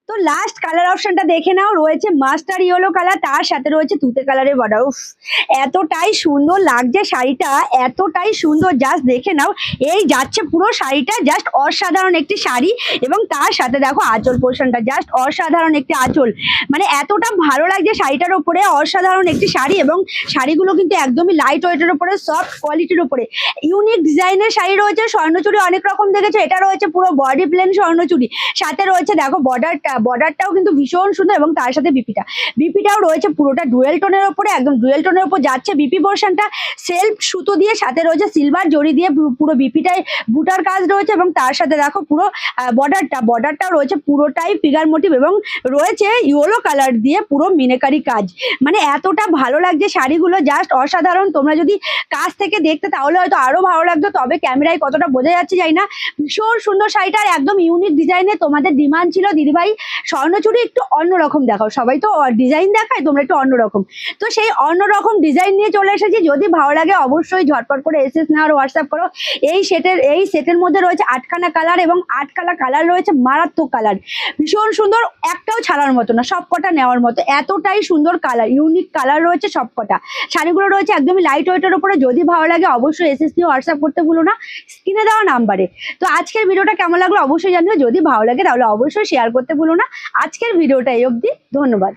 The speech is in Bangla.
তো লাস্ট কালার অপশনটা দেখে নাও, রয়েছে মাস্টার ইয়েলো কালার, তার সাথে রয়েছে তুতে কালারের বর্ডার। উফ, এতটাই সুন্দর লাগছে শাড়িটা, এতটাই সুন্দর, জাস্ট দেখে নাও। এই যাচ্ছে পুরো শাড়িটা, জাস্ট অসাধারণ একটি শাড়ি। এবং তার সাথে দেখো আঁচল পোর্শনটা, জাস্ট অসাধারণ একটি আঁচল, মানে এতটা ভালো লাগছে শাড়িটার উপরে, অসাধারণ একটি শাড়ি। এবং শাড়িগুলো কিন্তু একদমই লাইট ওয়েটের উপরে, সফট কোয়ালিটির উপরে, ইউনিক ডিজাইনের শাড়ি রয়েছে। স্বর্ণচুরি অনেক রকম দেখেছো, এটা রয়েছে পুরো বডি প্লেন স্বর্ণচুরি, সাথে রয়েছে দেখো বর্ডারটাও কিন্তু ভীষণ সুন্দর। এবং তার সাথে বিপিটাও রয়েছে পুরোটা ডুয়েল টোনের উপরে, একদম ডুয়েল টোনের উপর যাচ্ছে বিপি পোর্শনটা, সেলফ সুতো দিয়ে, সাথে রয়েছে সিলভার জড়ি দিয়ে পুরো বিপিটায় বুটার কাজ রয়েছে। এবং তার সাথে দেখো পুরো বর্ডারটাও রয়েছে পুরোটাই ফিগার মোটিভ, এবং রয়েছে ইয়েলো কালার দিয়ে পুরো মিনাকারি কাজ। মানে এতটা ভালো লাগছে শাড়িগুলো, জাস্ট অসাধারণ। তোমরা যদি কাছ থেকে দেখতে তাহলে হয়তো আরো ভালো লাগতো, তবে ক্যামেরায় কতটা বোঝা যাচ্ছে জানি না। ভীষণ সুন্দর শাড়িটা, আর একদম ইউনিক ডিজাইনে। তোমাদের ডিমান্ড ছিল দিদিভাই স্বর্ণচুরি একটু অন্যরকম দেখাও, সবাই তো ডিজাইন দেখায়, তোমরা একটু অন্যরকম। তো সেই অন্যরকম ডিজাইন নিয়ে চলে এসেছি। যদি ভালো লাগে অবশ্যই ঝটপট করে এসএস নাও আর হোয়াটসঅ্যাপ করো। এই সেটের মধ্যে রয়েছে 8খানা কালার, এবং 8খানা কালার রয়েছে মারাত্মক কালার, ভীষণ সুন্দর, একটাও ছাড়ার মতো না, সবকটা নেওয়ার মতো, এতটাই সুন্দর কালার, ইউনিক কালার রয়েছে সবকটা। শাড়িগুলো রয়েছে একদমই লাইট ওয়েটের উপরে। যদি ভালো লাগে অবশ্যই এসএস নিয়ে হোয়াটসঅ্যাপ করতে ভুলো না স্ক্রিনে দেওয়া নাম্বারে। তো আজকের ভিডিওটা কেমন লাগলো অবশ্যই জানিও, যদি ভালো লাগে তাহলে অবশ্যই শেয়ার করতে ভুলো না। আজকের ভিডিওটা এই অবধি, ধন্যবাদ।